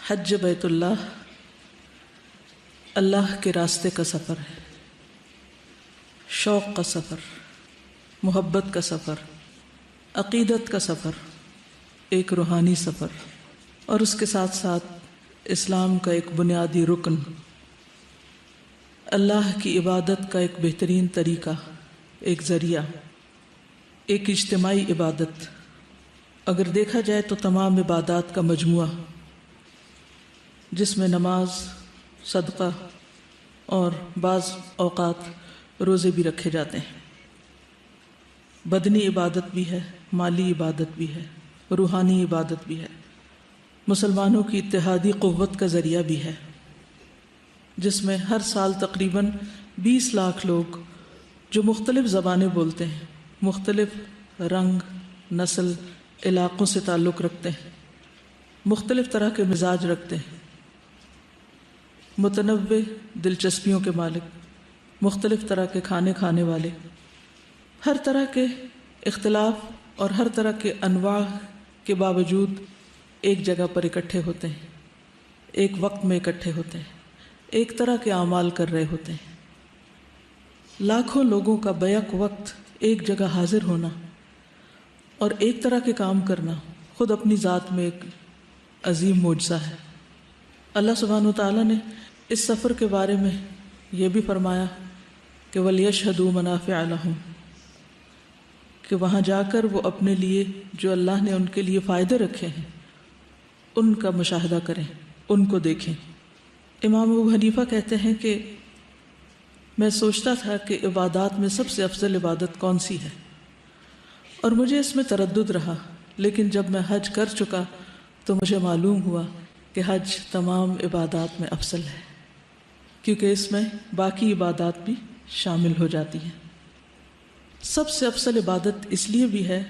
حج بیت اللہ اللہ کے راستے کا سفر ہے، شوق کا سفر، محبت کا سفر، عقیدت کا سفر، ایک روحانی سفر، اور اس کے ساتھ ساتھ اسلام کا ایک بنیادی رکن، اللہ کی عبادت کا ایک بہترین طریقہ، ایک ذریعہ، ایک اجتماعی عبادت۔ اگر دیکھا جائے تو تمام عبادات کا مجموعہ، جس میں نماز، صدقہ اور بعض اوقات روزے بھی رکھے جاتے ہیں، بدنی عبادت بھی ہے، مالی عبادت بھی ہے، روحانی عبادت بھی ہے، مسلمانوں کی اتحادی قوت کا ذریعہ بھی ہے، جس میں ہر سال تقریباً 20 لاکھ لوگ جو مختلف زبانیں بولتے ہیں، مختلف رنگ، نسل، علاقوں سے تعلق رکھتے ہیں، مختلف طرح کے مزاج رکھتے ہیں، متنوع دلچسپیوں کے مالک، مختلف طرح کے کھانے کھانے والے، ہر طرح کے اختلاف اور ہر طرح کے انواع کے باوجود ایک جگہ پر اکٹھے ہوتے ہیں، ایک وقت میں اکٹھے ہوتے ہیں، ایک طرح کے اعمال کر رہے ہوتے ہیں۔ لاکھوں لوگوں کا بیک وقت ایک جگہ حاضر ہونا اور ایک طرح کے کام کرنا خود اپنی ذات میں ایک عظیم معجزہ ہے۔ اللہ سبحانہ وتعالیٰ نے اس سفر کے بارے میں یہ بھی فرمایا کہ وَلْيَشْهَدُوا مَنَافِعَ لَهُمْ، کہ وہاں جا کر وہ اپنے لیے جو اللہ نے ان کے لیے فائدے رکھے ہیں ان کا مشاہدہ کریں، ان کو دیکھیں۔ امام ابو حنیفہ کہتے ہیں کہ میں سوچتا تھا کہ عبادات میں سب سے افضل عبادت کون سی ہے، اور مجھے اس میں تردد رہا، لیکن جب میں حج کر چکا تو مجھے معلوم ہوا کہ حج تمام عبادات میں افضل ہے، کیونکہ اس میں باقی عبادات بھی شامل ہو جاتی ہیں۔ سب سے افضل عبادت اس لیے بھی ہے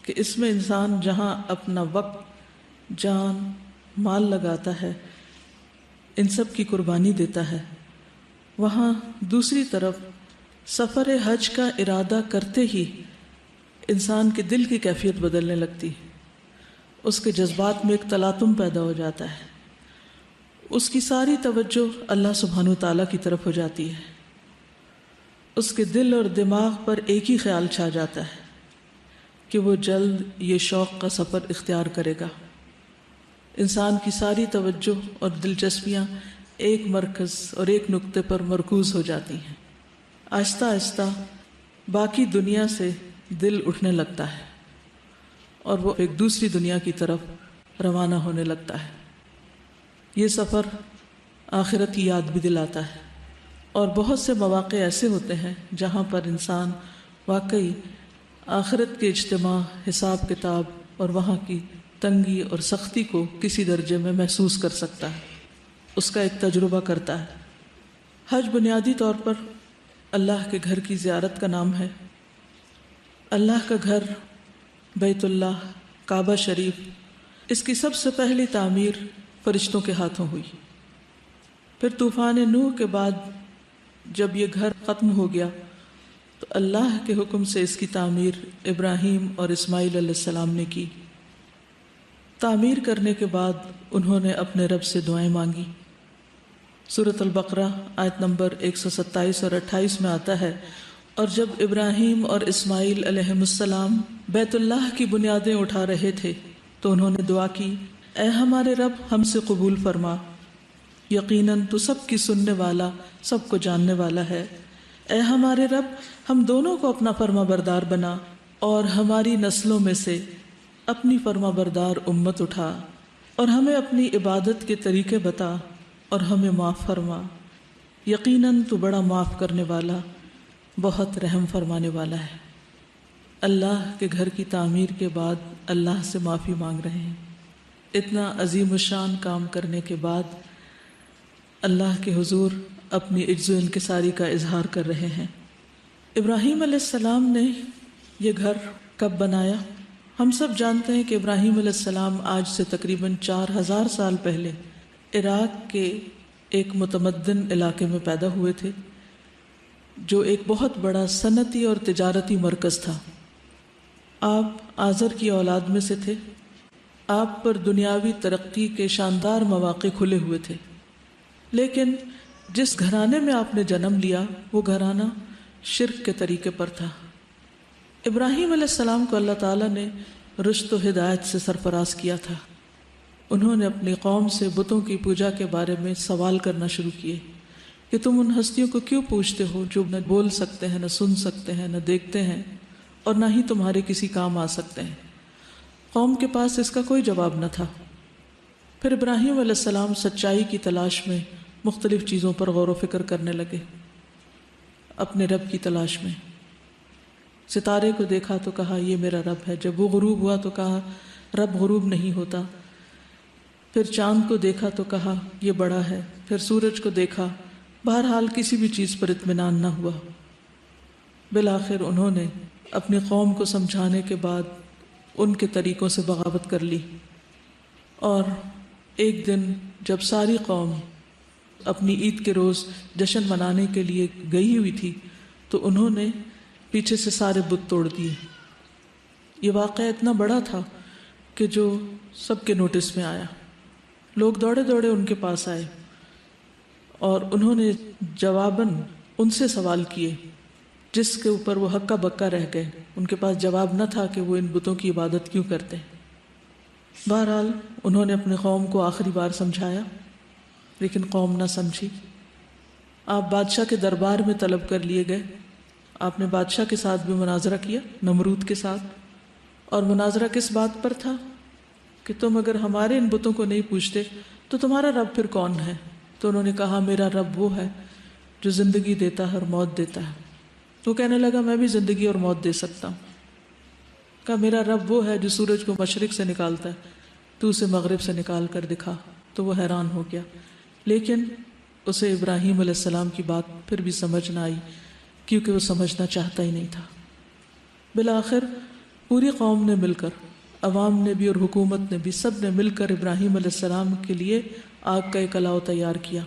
کہ اس میں انسان جہاں اپنا وقت، جان، مال لگاتا ہے، ان سب کی قربانی دیتا ہے، وہاں دوسری طرف سفر حج کا ارادہ کرتے ہی انسان کے دل کی کیفیت بدلنے لگتی ہے، اس کے جذبات میں ایک تلاطم پیدا ہو جاتا ہے، اس کی ساری توجہ اللہ سبحانہ وتعالیٰ کی طرف ہو جاتی ہے، اس کے دل اور دماغ پر ایک ہی خیال چھا جاتا ہے کہ وہ جلد یہ شوق کا سفر اختیار کرے گا۔ انسان کی ساری توجہ اور دلچسپیاں ایک مرکز اور ایک نقطے پر مرکوز ہو جاتی ہیں، آہستہ آہستہ باقی دنیا سے دل اٹھنے لگتا ہے اور وہ ایک دوسری دنیا کی طرف روانہ ہونے لگتا ہے۔ یہ سفر آخرت کی یاد بھی دلاتا ہے، اور بہت سے مواقع ایسے ہوتے ہیں جہاں پر انسان واقعی آخرت کے اجتماع، حساب کتاب اور وہاں کی تنگی اور سختی کو کسی درجے میں محسوس کر سکتا ہے، اس کا ایک تجربہ کرتا ہے۔ حج بنیادی طور پر اللہ کے گھر کی زیارت کا نام ہے۔ اللہ کا گھر بیت اللہ، کعبہ شریف، اس کی سب سے پہلی تعمیر فرشتوں کے ہاتھوں ہوئی۔ پھر طوفان نوح کے بعد جب یہ گھر ختم ہو گیا تو اللہ کے حکم سے اس کی تعمیر ابراہیم اور اسماعیل علیہ السلام نے کی۔ تعمیر کرنے کے بعد انہوں نے اپنے رب سے دعائیں مانگی۔ سورۃ البقرہ آیت نمبر 127 اور 28 میں آتا ہے، اور جب ابراہیم اور اسماعیل علیہ السلام بیت اللہ کی بنیادیں اٹھا رہے تھے تو انہوں نے دعا کی، اے ہمارے رب ہم سے قبول فرما، یقیناً تو سب کی سننے والا، سب کو جاننے والا ہے۔ اے ہمارے رب ہم دونوں کو اپنا فرما بردار بنا، اور ہماری نسلوں میں سے اپنی فرما بردار امت اٹھا، اور ہمیں اپنی عبادت کے طریقے بتا، اور ہمیں معاف فرما، یقیناً تو بڑا معاف کرنے والا، بہت رحم فرمانے والا ہے۔ اللہ کے گھر کی تعمیر کے بعد اللہ سے معافی مانگ رہے ہیں، اتنا عظیم الشان کام کرنے کے بعد اللہ کے حضور اپنی عجز و انکساری کا اظہار کر رہے ہیں۔ ابراہیم علیہ السلام نے یہ گھر کب بنایا؟ ہم سب جانتے ہیں کہ ابراہیم علیہ السلام آج سے تقریباً 4000 سال پہلے عراق کے ایک متمدن علاقے میں پیدا ہوئے تھے، جو ایک بہت بڑا صنعتی اور تجارتی مرکز تھا۔ آپ آزر کی اولاد میں سے تھے، آپ پر دنیاوی ترقی کے شاندار مواقع کھلے ہوئے تھے، لیکن جس گھرانے میں آپ نے جنم لیا وہ گھرانہ شرک کے طریقے پر تھا۔ ابراہیم علیہ السلام کو اللہ تعالیٰ نے رشد و ہدایت سے سرفراز کیا تھا۔ انہوں نے اپنی قوم سے بتوں کی پوجا کے بارے میں سوال کرنا شروع کیے کہ تم ان ہستیوں کو کیوں پوجتے ہو جو نہ بول سکتے ہیں، نہ سن سکتے ہیں، نہ دیکھتے ہیں، اور نہ ہی تمہارے کسی کام آ سکتے ہیں۔ قوم کے پاس اس کا کوئی جواب نہ تھا۔ پھر ابراہیم علیہ السلام سچائی کی تلاش میں مختلف چیزوں پر غور و فکر کرنے لگے، اپنے رب کی تلاش میں۔ ستارے کو دیکھا تو کہا یہ میرا رب ہے، جب وہ غروب ہوا تو کہا رب غروب نہیں ہوتا۔ پھر چاند کو دیکھا تو کہا یہ بڑا ہے، پھر سورج کو دیکھا، بہرحال کسی بھی چیز پر اطمینان نہ ہوا۔ بالآخر انہوں نے اپنی قوم کو سمجھانے کے بعد ان کے طریقوں سے بغاوت کر لی، اور ایک دن جب ساری قوم اپنی عید کے روز جشن منانے کے لیے گئی ہوئی تھی تو انہوں نے پیچھے سے سارے بت توڑ دیے۔ یہ واقعہ اتنا بڑا تھا کہ جو سب کے نوٹس میں آیا۔ لوگ دوڑے دوڑے ان کے پاس آئے اور انہوں نے جواباً ان سے سوال کیے جس کے اوپر وہ ہکا بکا رہ گئے۔ ان کے پاس جواب نہ تھا کہ وہ ان بتوں کی عبادت کیوں کرتے ہیں۔ بہرحال انہوں نے اپنی قوم کو آخری بار سمجھایا، لیکن قوم نہ سمجھی۔ آپ بادشاہ کے دربار میں طلب کر لیے گئے۔ آپ نے بادشاہ کے ساتھ بھی مناظرہ کیا، نمرود کے ساتھ، اور مناظرہ کس بات پر تھا کہ تم اگر ہمارے ان بتوں کو نہیں پوچھتے تو تمہارا رب پھر کون ہے؟ تو انہوں نے کہا میرا رب وہ ہے جو زندگی دیتا ہے اور موت دیتا ہے۔ تو کہنے لگا میں بھی زندگی اور موت دے سکتا ہوں۔ کہا میرا رب وہ ہے جو سورج کو مشرق سے نکالتا ہے، تو اسے مغرب سے نکال کر دکھا۔ تو وہ حیران ہو گیا، لیکن اسے ابراہیم علیہ السلام کی بات پھر بھی سمجھ نہ آئی، کیونکہ وہ سمجھنا چاہتا ہی نہیں تھا۔ بالآخر پوری قوم نے مل کر، عوام نے بھی اور حکومت نے بھی، سب نے مل کر ابراہیم علیہ السلام کے لیے آگ کا ایک الاؤ تیار کیا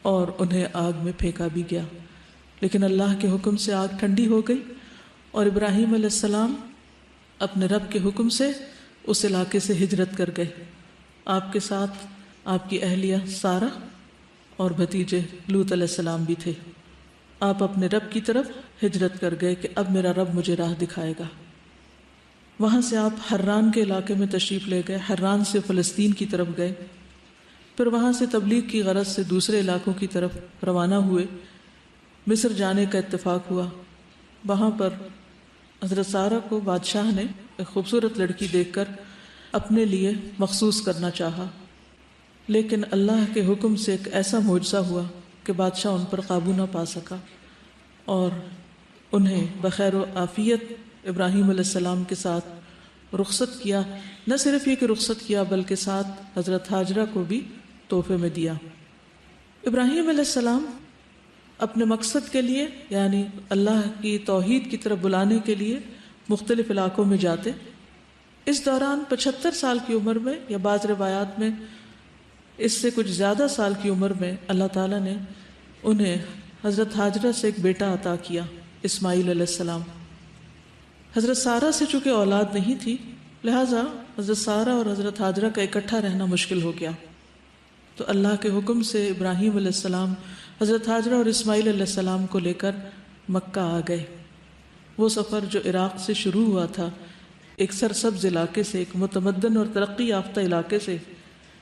اور انہیں آگ میں پھینکا بھی گیا۔ لیکن اللہ کے حکم سے آگ ٹھنڈی ہو گئی اور ابراہیم علیہ السلام اپنے رب کے حکم سے اس علاقے سے ہجرت کر گئے۔ آپ کے ساتھ آپ کی اہلیہ سارہ اور بھتیجے لوط علیہ السلام بھی تھے۔ آپ اپنے رب کی طرف ہجرت کر گئے کہ اب میرا رب مجھے راہ دکھائے گا۔ وہاں سے آپ حران کے علاقے میں تشریف لے گئے، حران سے فلسطین کی طرف گئے، پھر وہاں سے تبلیغ کی غرض سے دوسرے علاقوں کی طرف روانہ ہوئے۔ مصر جانے کا اتفاق ہوا۔ وہاں پر حضرت سارہ کو بادشاہ نے ایک خوبصورت لڑکی دیکھ کر اپنے لیے مخصوص کرنا چاہا، لیکن اللہ کے حکم سے ایک ایسا معجزہ ہوا کہ بادشاہ ان پر قابو نہ پا سکا اور انہیں بخیر و عافیت ابراہیم علیہ السلام کے ساتھ رخصت کیا۔ نہ صرف یہ کہ رخصت کیا بلکہ ساتھ حضرت ہاجرہ کو بھی تحفے میں دیا۔ ابراہیم علیہ السلام اپنے مقصد کے لیے، یعنی اللہ کی توحید کی طرف بلانے کے لیے مختلف علاقوں میں جاتے۔ اس دوران 75 سال کی عمر میں، یا بعض روایات میں اس سے کچھ زیادہ سال کی عمر میں، اللہ تعالیٰ نے انہیں حضرت ہاجرہ سے ایک بیٹا عطا کیا، اسماعیل علیہ السلام۔ حضرت سارہ سے چونکہ اولاد نہیں تھی، لہٰذا حضرت سارہ اور حضرت ہاجرہ کا اکٹھا رہنا مشکل ہو گیا۔ تو اللہ کے حکم سے ابراہیم علیہ السلام حضرت ہاجرہ اور اسماعیل علیہ السلام کو لے کر مکہ آ گئے۔ وہ سفر جو عراق سے شروع ہوا تھا، ایک سرسبز علاقے سے، ایک متمدن اور ترقی یافتہ علاقے سے،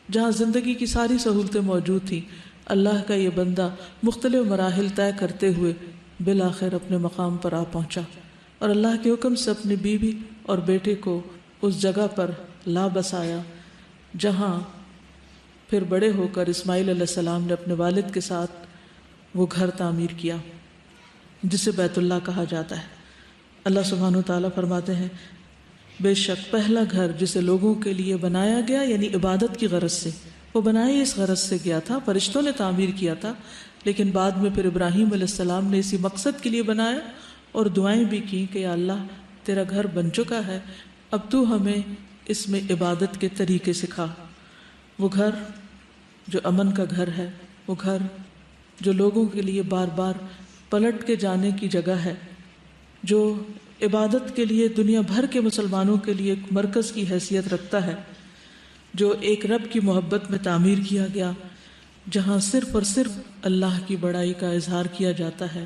جہاں زندگی کی ساری سہولتیں موجود تھیں، اللہ کا یہ بندہ مختلف مراحل طے کرتے ہوئے بالآخر اپنے مقام پر آ پہنچا، اور اللہ کے حکم سے اپنی بیوی اور بیٹے کو اس جگہ پر لا بسایا جہاں پھر بڑے ہو کر اسماعیل علیہ السلام نے اپنے والد کے ساتھ وہ گھر تعمیر کیا جسے بیت اللہ کہا جاتا ہے۔ اللہ سبحانہ وتعالیٰ فرماتے ہیں بے شک پہلا گھر جسے لوگوں کے لیے بنایا گیا، یعنی عبادت کی غرض سے، وہ بنایا اس غرض سے گیا تھا، فرشتوں نے تعمیر کیا تھا، لیکن بعد میں پھر ابراہیم علیہ السلام نے اسی مقصد کے لیے بنایا اور دعائیں بھی کی کہ یا اللہ تیرا گھر بن چکا ہے، اب تو ہمیں اس میں عبادت کے طریقے سکھا۔ وہ گھر جو امن کا گھر ہے، وہ گھر جو لوگوں کے لیے بار بار پلٹ کے جانے کی جگہ ہے، جو عبادت کے لیے دنیا بھر کے مسلمانوں کے لیے ایک مرکز کی حیثیت رکھتا ہے، جو ایک رب کی محبت میں تعمیر کیا گیا، جہاں صرف اور صرف اللہ کی بڑائی کا اظہار کیا جاتا ہے،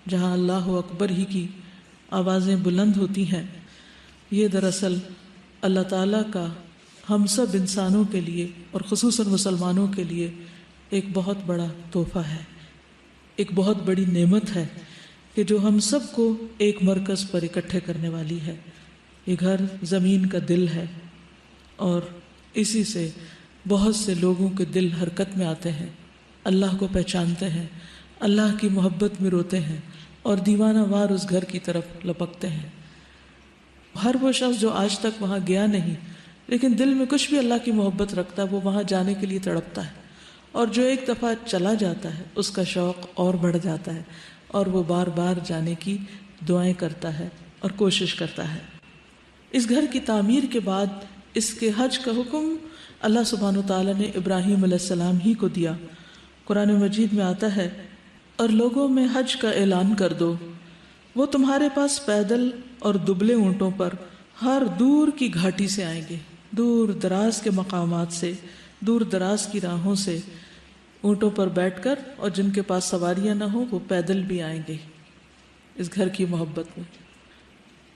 جہاں اللہ اکبر ہی کی آوازیں بلند ہوتی ہیں۔ یہ دراصل اللہ تعالیٰ کا ہم سب انسانوں کے لیے اور خصوصاً مسلمانوں کے لیے ایک بہت بڑا تحفہ ہے، ایک بہت بڑی نعمت ہے کہ جو ہم سب کو ایک مرکز پر اکٹھے کرنے والی ہے۔ یہ گھر زمین کا دل ہے اور اسی سے بہت سے لوگوں کے دل حرکت میں آتے ہیں، اللہ کو پہچانتے ہیں، اللہ کی محبت میں روتے ہیں اور دیوانہ وار اس گھر کی طرف لپکتے ہیں۔ ہر وہ شخص جو آج تک وہاں گیا نہیں لیکن دل میں کچھ بھی اللہ کی محبت رکھتا ہے، وہ وہاں جانے کے لیے تڑپتا ہے، اور جو ایک دفعہ چلا جاتا ہے اس کا شوق اور بڑھ جاتا ہے اور وہ بار بار جانے کی دعائیں کرتا ہے اور کوشش کرتا ہے۔ اس گھر کی تعمیر کے بعد اس کے حج کا حکم اللہ سبحانہ وتعالیٰ نے ابراہیم علیہ السلام ہی کو دیا۔ قرآن مجید میں آتا ہے، اور لوگوں میں حج کا اعلان کر دو، وہ تمہارے پاس پیدل اور دبلے اونٹوں پر ہر دور کی گھاٹی سے آئیں گے، دور دراز کے مقامات سے، دور دراز کی راہوں سے اونٹوں پر بیٹھ کر، اور جن کے پاس سواریاں نہ ہوں وہ پیدل بھی آئیں گے اس گھر کی محبت میں۔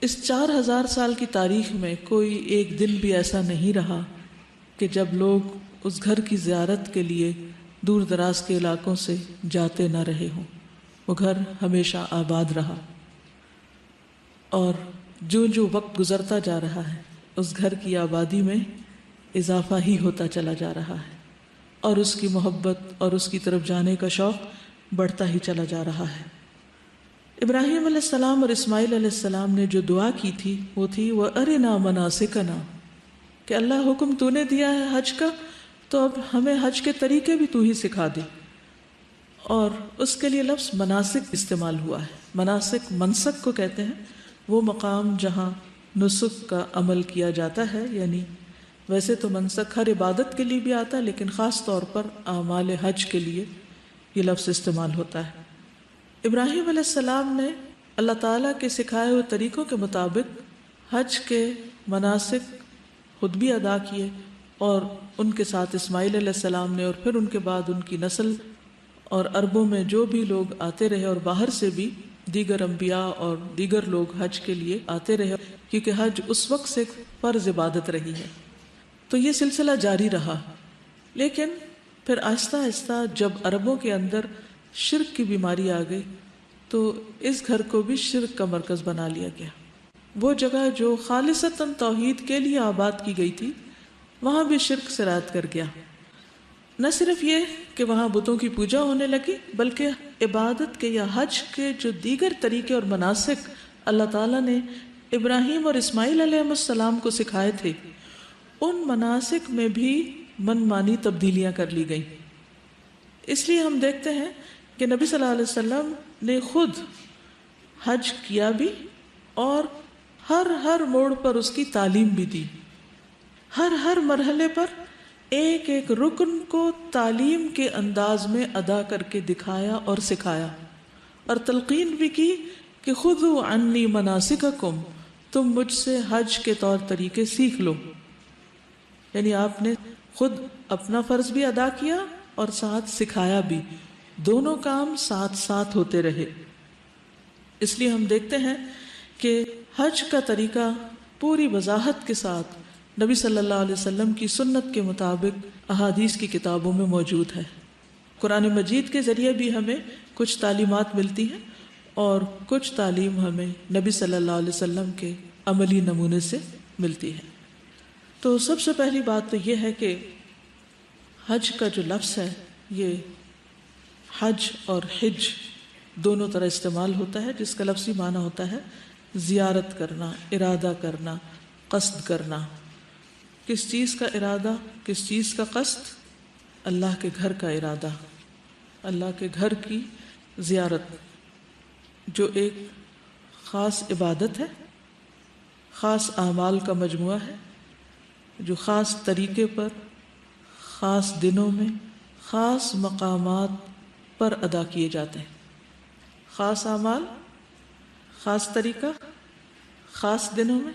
اس 4000 سال کی تاریخ میں کوئی ایک دن بھی ایسا نہیں رہا کہ جب لوگ اس گھر کی زیارت کے لیے دور دراز کے علاقوں سے جاتے نہ رہے ہوں۔ وہ گھر ہمیشہ آباد رہا، اور جو جو وقت گزرتا جا رہا ہے اس گھر کی آبادی میں اضافہ ہی ہوتا چلا جا رہا ہے، اور اس کی محبت اور اس کی طرف جانے کا شوق بڑھتا ہی چلا جا رہا ہے۔ ابراہیم علیہ السلام اور اسماعیل علیہ السلام نے جو دعا کی تھی وہ تھی وَأَرِنَا مَنَاسِكَنَا، کہ اللہ حکم تو نے دیا ہے حج کا، تو اب ہمیں حج کے طریقے بھی تو ہی سکھا دے۔ اور اس کے لیے لفظ مناسک استعمال ہوا ہے۔ مناسک منسک کو کہتے ہیں، وہ مقام جہاں نسک کا عمل کیا جاتا ہے، یعنی ویسے تو منسک ہر عبادت کے لیے بھی آتا ہے لیکن خاص طور پر اعمال حج کے لیے یہ لفظ استعمال ہوتا ہے۔ ابراہیم علیہ السلام نے اللہ تعالیٰ کے سکھائے ہوئے طریقوں کے مطابق حج کے مناسک خود بھی ادا کیے، اور ان کے ساتھ اسماعیل علیہ السلام نے، اور پھر ان کے بعد ان کی نسل اور عربوں میں جو بھی لوگ آتے رہے، اور باہر سے بھی دیگر انبیاء اور دیگر لوگ حج کے لیے آتے رہے، کیونکہ حج اس وقت سے فرض عبادت رہی ہے، تو یہ سلسلہ جاری رہا۔ لیکن پھر آہستہ آہستہ جب عربوں کے اندر شرک کی بیماری آ گئی تو اس گھر کو بھی شرک کا مرکز بنا لیا گیا۔ وہ جگہ جو خالصتاً توحید کے لیے آباد کی گئی تھی وہاں بھی شرک سرایت کر گیا۔ نہ صرف یہ کہ وہاں بتوں کی پوجا ہونے لگی، بلکہ عبادت کے یا حج کے جو دیگر طریقے اور مناسک اللہ تعالیٰ نے ابراہیم اور اسماعیل علیہ السلام کو سکھائے تھے، ان مناسک میں بھی من مانی تبدیلیاں کر لی گئیں۔ اس لیے ہم دیکھتے ہیں کہ نبی صلی اللہ علیہ وسلم نے خود حج کیا بھی اور ہر موڑ پر اس کی تعلیم بھی دی۔ ہر مرحلے پر ایک ایک رکن کو تعلیم کے انداز میں ادا کر کے دکھایا اور سکھایا، اور تلقین بھی کی کہ خذوا عنی مناسککم، تم مجھ سے حج کے طور طریقے سیکھ لو۔ یعنی آپ نے خود اپنا فرض بھی ادا کیا اور ساتھ سکھایا بھی، دونوں کام ساتھ ساتھ ہوتے رہے۔ اس لیے ہم دیکھتے ہیں کہ حج کا طریقہ پوری وضاحت کے ساتھ نبی صلی اللہ علیہ وسلم کی سنت کے مطابق احادیث کی کتابوں میں موجود ہے۔ قرآن مجید کے ذریعے بھی ہمیں کچھ تعلیمات ملتی ہیں اور کچھ تعلیم ہمیں نبی صلی اللہ علیہ وسلم کے عملی نمونے سے ملتی ہے۔ تو سب سے پہلی بات تو یہ ہے کہ حج کا جو لفظ ہے یہ حج اور حج دونوں طرح استعمال ہوتا ہے، جس کا لفظی معنی ہوتا ہے زیارت کرنا، ارادہ کرنا، قصد کرنا۔ کس چیز کا ارادہ، کس چیز کا قصد؟ اللہ کے گھر کا ارادہ، اللہ کے گھر کی زیارت، جو ایک خاص عبادت ہے، خاص اعمال کا مجموعہ ہے، جو خاص طریقے پر، خاص دنوں میں، خاص مقامات پر ادا کیے جاتے ہیں۔ خاص اعمال، خاص طریقہ، خاص دنوں میں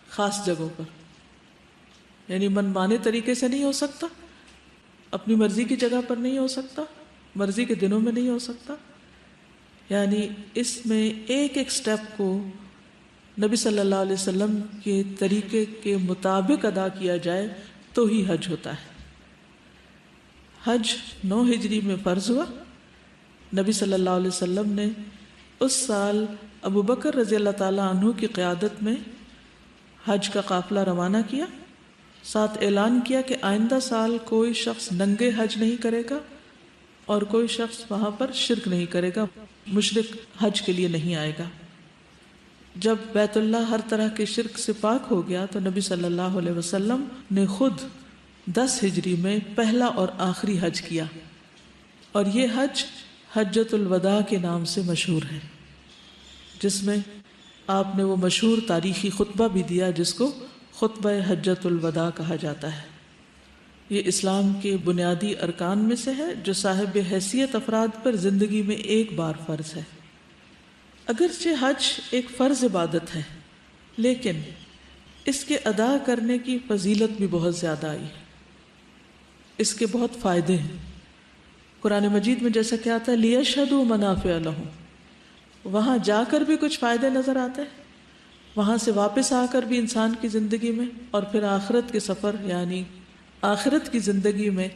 خاص جگہوں پر، یعنی من مانے طریقے سے نہیں ہو سکتا، اپنی مرضی کی جگہ پر نہیں ہو سکتا، مرضی کے دنوں میں نہیں ہو سکتا، یعنی اس میں ایک ایک سٹیپ کو نبی صلی اللہ علیہ وسلم کے طریقے کے مطابق ادا کیا جائے تو ہی حج ہوتا ہے۔ حج 9 ہجری میں فرض ہوا۔ نبی صلی اللہ علیہ وسلم نے اس سال ابو بکر رضی اللہ تعالیٰ عنہ کی قیادت میں حج کا قافلہ روانہ کیا، ساتھ اعلان کیا کہ آئندہ سال کوئی شخص ننگے حج نہیں کرے گا اور کوئی شخص وہاں پر شرک نہیں کرے گا، مشرک حج کے لیے نہیں آئے گا۔ جب بیت اللہ ہر طرح کے شرک سے پاک ہو گیا تو نبی صلی اللہ علیہ وسلم نے خود 10 ہجری میں پہلا اور آخری حج کیا، اور یہ حج حجۃ الوداع کے نام سے مشہور ہے، جس میں آپ نے وہ مشہور تاریخی خطبہ بھی دیا جس کو خطبہ حجۃ الوداع کہا جاتا ہے۔ یہ اسلام کے بنیادی ارکان میں سے ہے جو صاحب حیثیت افراد پر زندگی میں ایک بار فرض ہے۔ اگرچہ حج ایک فرض عبادت ہے، لیکن اس کے ادا کرنے کی فضیلت بھی بہت زیادہ آئی ہے، اس کے بہت فائدے ہیں۔ قرآن مجید میں جیسا کہ آتا ہے لِيَشْهَدُوا مَنَافِعَ لَهُمْ، وہاں جا کر بھی کچھ فائدے نظر آتے ہیں، وہاں سے واپس آ کر بھی انسان کی زندگی میں، اور پھر آخرت کے سفر یعنی آخرت کی زندگی میں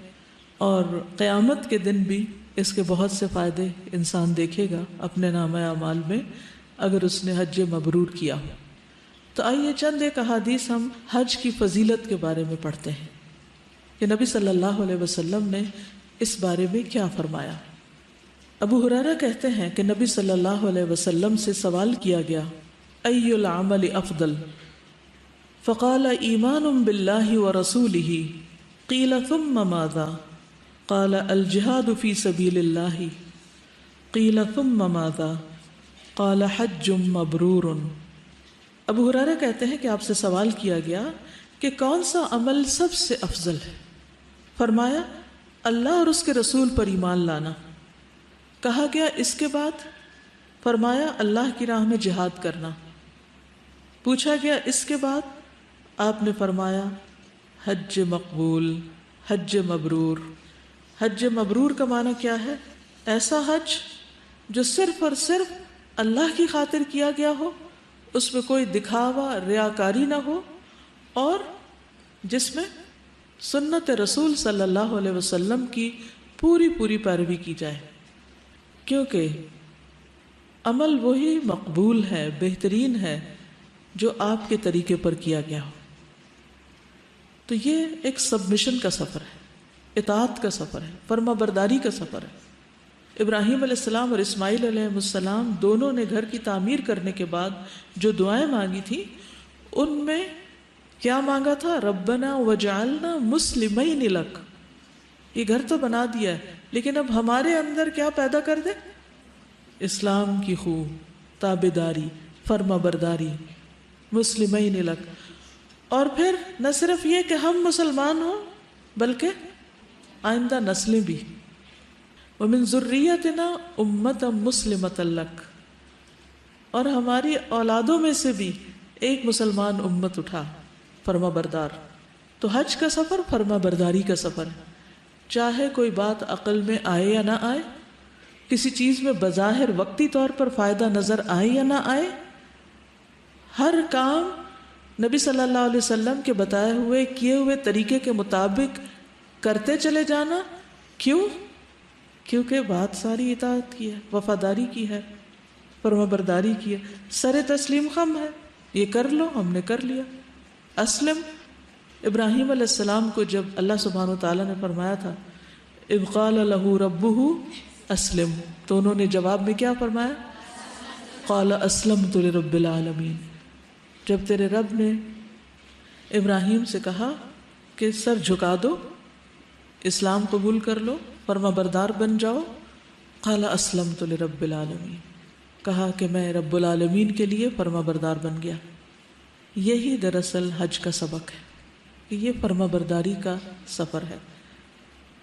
اور قیامت کے دن بھی اس کے بہت سے فائدے انسان دیکھے گا اپنے نامہ اعمال میں اگر اس نے حج مبرور کیا ہو۔ تو آئیے چند ایک احادیث ہم حج کی فضیلت کے بارے میں پڑھتے ہیں کہ نبی صلی اللہ علیہ وسلم نے اس بارے میں کیا فرمایا۔ ابو ہریرہ کہتے ہیں کہ نبی صلی اللہ علیہ وسلم سے سوال کیا گیا ای العمل افضل، فقال ایمان باللہ ورسولہ، قیل ثم ماذا؟ قال الجہاد فی سبیل اللہ، قیل ثم ماذا؟ قال حج مبرور۔ ابو ہریرہ کہتے ہیں کہ آپ سے سوال کیا گیا کہ کون سا عمل سب سے افضل ہے؟ فرمایا اللہ اور اس کے رسول پر ایمان لانا۔ کہا گیا اس کے بعد؟ فرمایا اللہ کی راہ میں جہاد کرنا۔ پوچھا گیا اس کے بعد؟ آپ نے فرمایا حج مقبول، حج مبرور۔ حج مبرور کا معنی کیا ہے؟ ایسا حج جو صرف اور صرف اللہ کی خاطر کیا گیا ہو، اس میں کوئی دکھاوا ریاکاری نہ ہو، اور جس میں سنت رسول صلی اللہ علیہ وسلم کی پوری پیروی کی جائے، کیونکہ عمل وہی مقبول ہے، بہترین ہے جو آپ کے طریقے پر کیا گیا ہو۔ تو یہ ایک سبمیشن کا سفر ہے، اطاعت کا سفر ہے، فرما برداری کا سفر ہے۔ ابراہیم علیہ السلام اور اسماعیل علیہ السلام دونوں نے گھر کی تعمیر کرنے کے بعد جو دعائیں مانگی تھی ان میں کیا مانگا تھا؟ ربنا وجعلنا مسلمین لک، یہ گھر تو بنا دیا ہے لیکن اب ہمارے اندر کیا پیدا کر دے؟ اسلام کی خو، تابعداری، فرما برداری، مسلمین لک۔ اور پھر نہ صرف یہ کہ ہم مسلمان ہوں بلکہ آئندہ نسلیں بھی، ومن ذریتنا امۃ مسلمۃ لک، اور ہماری اولادوں میں سے بھی ایک مسلمان امت اٹھا، فرما بردار۔ تو حج کا سفر فرما برداری کا سفر ہے، چاہے کوئی بات عقل میں آئے یا نہ آئے، کسی چیز میں بظاہر وقتی طور پر فائدہ نظر آئے یا نہ آئے، ہر کام نبی صلی اللہ علیہ وسلم کے بتائے ہوئے کیے ہوئے طریقے کے مطابق کرتے چلے جانا۔ کیوں؟ کیونکہ بات ساری اطاعت کی ہے، وفاداری کی ہے، فرما برداری کی ہے، سر تسلیم خم ہے، یہ کر لو، ہم نے کر لیا۔ اسلم، ابراہیم علیہ السلام کو جب اللہ سبحانہ وتعالیٰ نے فرمایا تھا اذ قال له ربه اسلم، تو انہوں نے جواب میں کیا فرمایا؟ قال اسلمت لرب العالمین۔ جب تیرے رب نے ابراہیم سے کہا کہ سر جھکا دو، اسلام قبول کر لو، فرما بردار بن جاؤ، قال اسلمت لرب العالمین، کہا کہ میں رب العالمین کے لیے فرما بردار بن گیا۔ یہی دراصل حج کا سبق ہے کہ یہ فرما برداری کا سفر ہے۔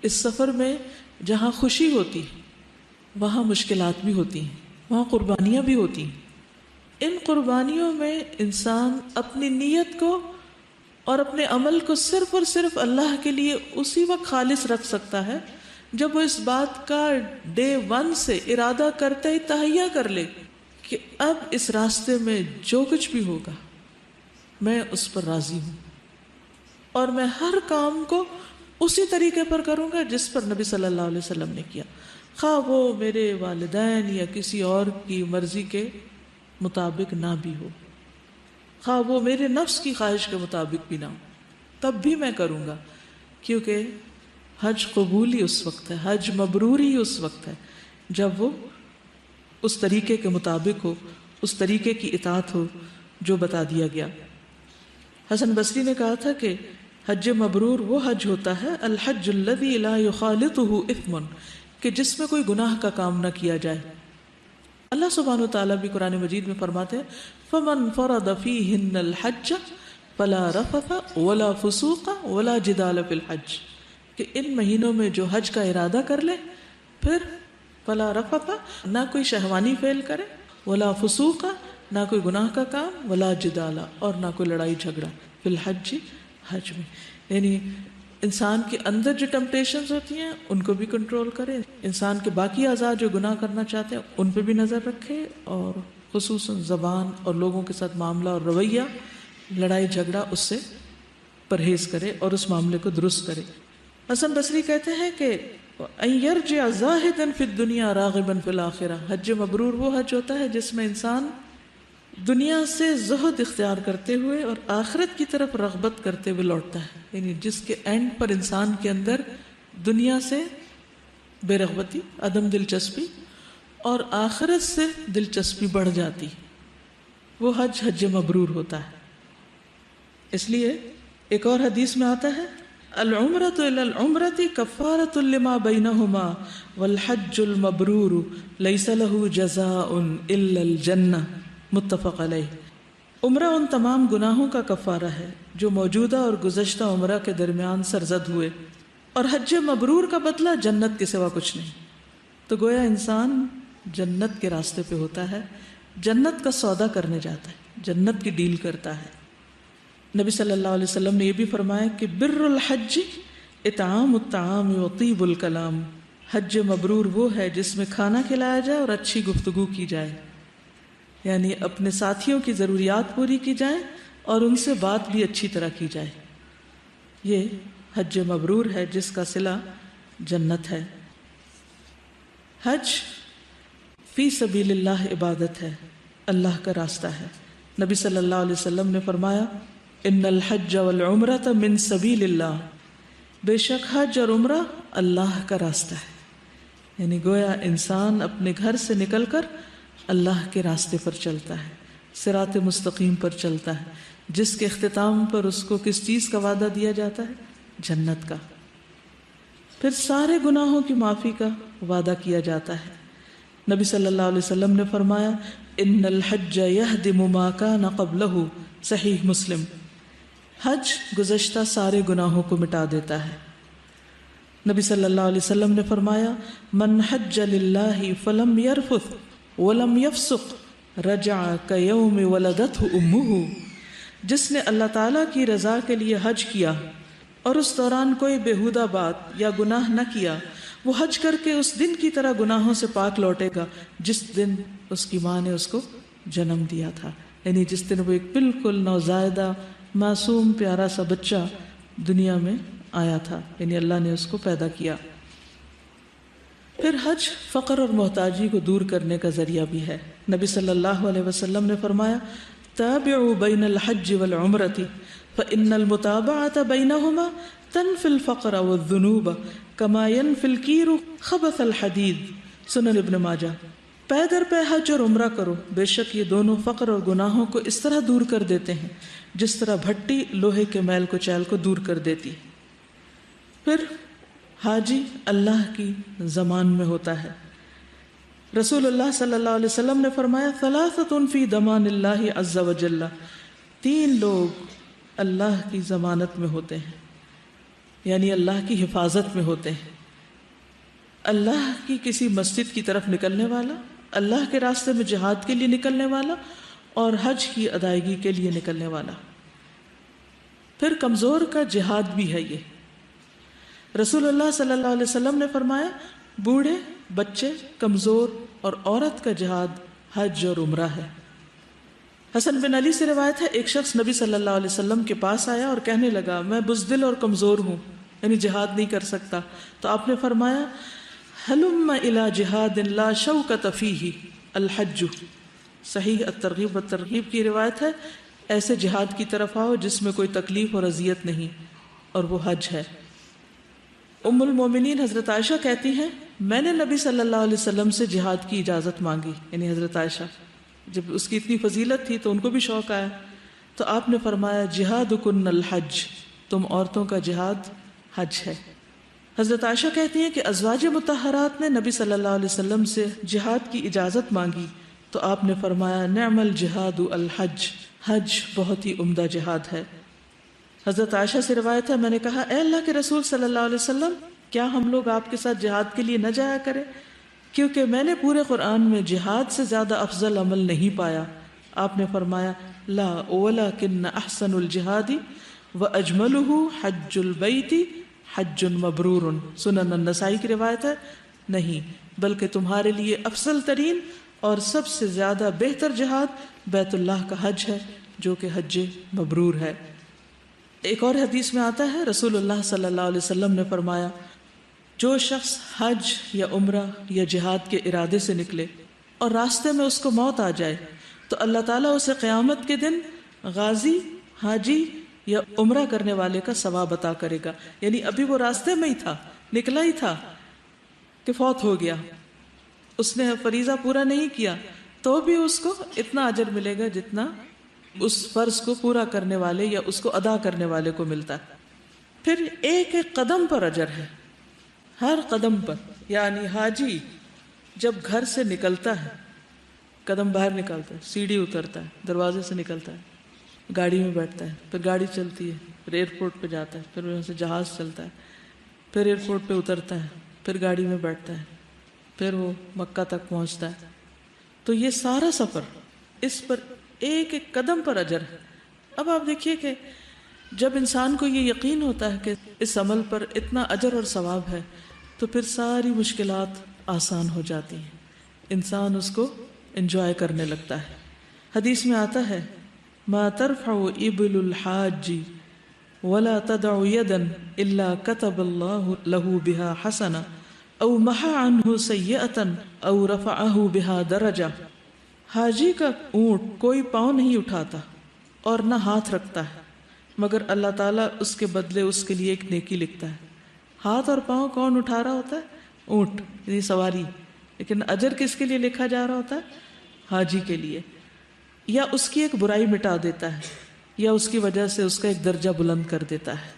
اس سفر میں جہاں خوشی ہوتی ہے وہاں مشکلات بھی ہوتی ہیں، وہاں قربانیاں بھی ہوتی ہیں، ان قربانیوں میں انسان اپنی نیت کو اور اپنے عمل کو صرف اور صرف اللہ کے لیے اسی وقت خالص رکھ سکتا ہے جب وہ اس بات کا ڈے 1 سے ارادہ کرتے ہی تہیہ کر لے کہ اب اس راستے میں جو کچھ بھی ہوگا میں اس پر راضی ہوں اور میں ہر کام کو اسی طریقے پر کروں گا جس پر نبی صلی اللہ علیہ وسلم نے کیا، خواہ وہ میرے والدین یا کسی اور کی مرضی کے مطابق نہ بھی ہو، خواہ وہ میرے نفس کی خواہش کے مطابق بھی نہ ہو، تب بھی میں کروں گا، کیونکہ حج قبول ہی اس وقت ہے، حج مبرور ہی اس وقت ہے جب وہ اس طریقے کے مطابق ہو، اس طریقے کی اطاعت ہو جو بتا دیا گیا۔ حسن بصری نے کہا تھا کہ حج مبرور وہ حج ہوتا ہے الحج الذی لا یخالطہ اثم، کہ جس میں کوئی گناہ کا کام نہ کیا جائے۔ اللہ سبحانہ وتعالیٰ بھی قرآن مجید میں فرماتے ہیں فَمَنْ فَرَضَ فِيهِنَّ الْحَجَّ فَلَا رَفَثَ وَلَا فُسُوقَ وَلَا جِدَالَ فِي الْحَجِّ، کہ ان مہینوں میں جو حج کا ارادہ کر لے پھر فَلَا رَفَثَ، نہ کوئی شہوانی فعل کرے، وَلَا فُسُوقَ، نہ کوئی گناہ کا کام، وَلَا جِدَالَ، اور نہ کوئی لڑائی جھگڑا، فی الحج، حج میں۔ یعنی انسان کے اندر جو ٹمپٹیشنز ہوتی ہیں ان کو بھی کنٹرول کرے، انسان کے باقی اعضاء جو گناہ کرنا چاہتے ہیں ان پہ بھی نظر رکھے، اور خصوصاً زبان اور لوگوں کے ساتھ معاملہ اور رویہ، لڑائی جھگڑا، اس سے پرہیز کرے اور اس معاملے کو درست کرے۔ حسن بصری کہتے ہیں کہ ان یرجع زاہدا فی الدنیا راغبا فی الاخرہ، حج مبرور وہ حج ہوتا ہے جس میں انسان دنیا سے زہد اختیار کرتے ہوئے اور آخرت کی طرف رغبت کرتے ہوئے لوٹتا ہے، یعنی جس کے اینڈ پر انسان کے اندر دنیا سے بے رغبتی، عدم دلچسپی، اور آخرت سے دلچسپی بڑھ جاتی، وہ حج حج مبرور ہوتا ہے۔ اس لیے ایک اور حدیث میں آتا ہے العمرۃ الی العمرۃ کفارۃ لما بینہما والحج المبرور لیس لہ جزاء الا الجنہ، متفق علیہ۔ عمرہ ان تمام گناہوں کا کفارہ ہے جو موجودہ اور گزشتہ عمرہ کے درمیان سرزد ہوئے، اور حج مبرور کا بدلہ جنت کے سوا کچھ نہیں۔ تو گویا انسان جنت کے راستے پہ ہوتا ہے، جنت کا سودا کرنے جاتا ہے، جنت کی ڈیل کرتا ہے۔ نبی صلی اللہ علیہ وسلم نے یہ بھی فرمایا کہ بر الحج اطعام الطعام و طیب الکلام، حج مبرور وہ ہے جس میں کھانا کھلایا جائے اور اچھی گفتگو کی جائے، یعنی اپنے ساتھیوں کی ضروریات پوری کی جائیں اور ان سے بات بھی اچھی طرح کی جائے۔ یہ حج مبرور ہے جس کا صلہ جنت ہے۔ حج فی سبیل اللہ عبادت ہے، اللہ کا راستہ ہے۔ نبی صلی اللہ علیہ وسلم نے فرمایا ان الحج والعمرۃ من سبیل اللہ، بے شک حج اور عمرہ اللہ کا راستہ ہے، یعنی گویا انسان اپنے گھر سے نکل کر اللہ کے راستے پر چلتا ہے، صراط مستقیم پر چلتا ہے، جس کے اختتام پر اس کو کس چیز کا وعدہ دیا جاتا ہے؟ جنت کا۔ پھر سارے گناہوں کی معافی کا وعدہ کیا جاتا ہے۔ نبی صلی اللہ علیہ وسلم نے فرمایا ان الحج یہدم ما کان قبلہ، صحیح مسلم، حج گزشتہ سارے گناہوں کو مٹا دیتا ہے۔ نبی صلی اللہ علیہ وسلم نے فرمایا من حج للہ فلم یرفث ولم یفسق رجع کیوم ولدتہ امہ، جس نے اللہ تعالیٰ کی رضا کے لیے حج کیا اور اس دوران کوئی بےہودہ بات یا گناہ نہ کیا، وہ حج کر کے اس دن کی طرح گناہوں سے پاک لوٹے گا جس دن اس کی ماں نے اس کو جنم دیا تھا، یعنی جس دن وہ ایک بالکل نوزائیدہ معصوم پیارا سا بچہ دنیا میں آیا تھا، یعنی اللہ نے اس کو پیدا کیا۔ پھر حج فقر اور محتاجی کو دور کرنے کا ذریعہ بھی ہے۔ نبی صلی اللہ علیہ وسلم نے فرمایا تابعوا بین الحج والعمرۃ فإن المتابعة بینہما تنفی الفقر والذنوب کما ینفی الکیر خبث الحدید، سنن ابن ماجہ۔ پے در پے حج اور عمرہ کرو، بے شک یہ دونوں فقر اور گناہوں کو اس طرح دور کر دیتے ہیں جس طرح بھٹی لوہے کے میل کو چیل کو دور کر دیتی۔ پھر حاجی اللہ کی زمان میں ہوتا ہے۔ رسول اللہ صلی اللہ علیہ وسلم نے فرمایا ثلاثۃ فی ضمان اللہ عز وجل، تین لوگ اللہ کی ضمانت میں ہوتے ہیں، یعنی اللہ کی حفاظت میں ہوتے ہیں۔ اللہ کی کسی مسجد کی طرف نکلنے والا، اللہ کے راستے میں جہاد کے لیے نکلنے والا، اور حج کی ادائیگی کے لیے نکلنے والا۔ پھر کمزور کا جہاد بھی ہے یہ۔ رسول اللہ صلی اللہ علیہ وسلم نے فرمایا بوڑھے، بچے، کمزور اور عورت کا جہاد حج اور عمرہ ہے۔ حسن بن علی سے روایت ہے ایک شخص نبی صلی اللہ علیہ وسلم کے پاس آیا اور کہنے لگا میں بزدل اور کمزور ہوں، یعنی جہاد نہیں کر سکتا۔ تو آپ نے فرمایا ہلم الی جہاد لا شوکۃ فیہ الحج۔ صحیح الترغیب والترغیب کی روایت ہے ایسے جہاد کی طرف آؤ جس میں کوئی تکلیف اور اذیت نہیں، اور وہ حج ہے۔ ام المومنین حضرت عائشہ کہتی ہیں میں نے نبی صلی اللہ علیہ وسلم سے جہاد کی اجازت مانگی، یعنی حضرت عائشہ جب اس کی اتنی فضیلت تھی تو ان کو بھی شوق آیا، تو آپ نے فرمایا جہادکن الحج، تم عورتوں کا جہاد حج ہے۔ حضرت عائشہ کہتی ہیں کہ ازواج مطہرات نے نبی صلی اللہ علیہ وسلم سے جہاد کی اجازت مانگی تو آپ نے فرمایا نعم الجہاد الحج، حج بہت ہی عمدہ جہاد ہے۔ حضرت عائشہ سے روایت ہے میں نے کہا اے اللہ کے رسول صلی اللہ علیہ وسلم کیا ہم لوگ آپ کے ساتھ جہاد کے لیے نہ جایا کریں، کیونکہ میں نے پورے قرآن میں جہاد سے زیادہ افضل عمل نہیں پایا۔ آپ نے فرمایا لا ولکن احسن الجہاد واجملہ حج البیت حج مبرور۔ سنن النسائی کی روایت ہے نہیں، بلکہ تمہارے لیے افضل ترین اور سب سے زیادہ بہتر جہاد بیت اللہ کا حج ہے جو کہ حج مبرور ہے۔ ایک اور حدیث میں آتا ہے رسول اللہ صلی اللہ علیہ وسلم نے فرمایا جو شخص حج یا عمرہ یا جہاد کے ارادے سے نکلے اور راستے میں اس کو موت آ جائے تو اللہ تعالیٰ اسے قیامت کے دن غازی، حاجی یا عمرہ کرنے والے کا ثواب عطا کرے گا۔ یعنی ابھی وہ راستے میں ہی تھا، نکلا ہی تھا کہ فوت ہو گیا، اس نے فریضہ پورا نہیں کیا تو بھی اس کو اتنا اجر ملے گا جتنا اس فرض کو پورا کرنے والے یا اس کو ادا کرنے والے کو ملتا ہے۔ پھر ایک ایک قدم پر اجر ہے، ہر قدم پر، یعنی حاجی جب گھر سے نکلتا ہے، قدم باہر نکالتا ہے، سیڑھی اترتا ہے، دروازے سے نکلتا ہے، گاڑی میں بیٹھتا ہے، پھر گاڑی چلتی ہے، پھر ایئرپورٹ پہ جاتا ہے، پھر وہاں سے جہاز چلتا ہے، پھر ایئرپورٹ پہ اترتا ہے، پھر گاڑی میں بیٹھتا ہے، پھر وہ مکہ تک پہنچتا ہے۔ تو یہ سارا سفر، اس پر ایک ایک قدم پر اجر ہے۔ اب آپ دیکھیے کہ جب انسان کو یہ یقین ہوتا ہے کہ اس عمل پر اتنا اجر اور ثواب ہے تو پھر ساری مشکلات آسان ہو جاتی ہیں، انسان اس کو انجوائے کرنے لگتا ہے۔ حدیث میں آتا ہے ما ترفع ابل الحاج ولا تدع يدا الا كتب الله له بها حسنه او محى عنه سيئه او رفعه بها درجه۔ حاجی کا اونٹ کوئی پاؤں نہیں اٹھاتا اور نہ ہاتھ رکھتا ہے مگر اللہ تعالیٰ اس کے بدلے اس کے لیے ایک نیکی لکھتا ہے۔ ہاتھ اور پاؤں کون اٹھا رہا ہوتا ہے؟ اونٹ، یعنی سواری، لیکن اجر کس کے لیے لکھا جا رہا ہوتا ہے؟ حاجی کے لیے۔ یا اس کی ایک برائی مٹا دیتا ہے یا اس کی وجہ سے اس کا ایک درجہ بلند کر دیتا ہے۔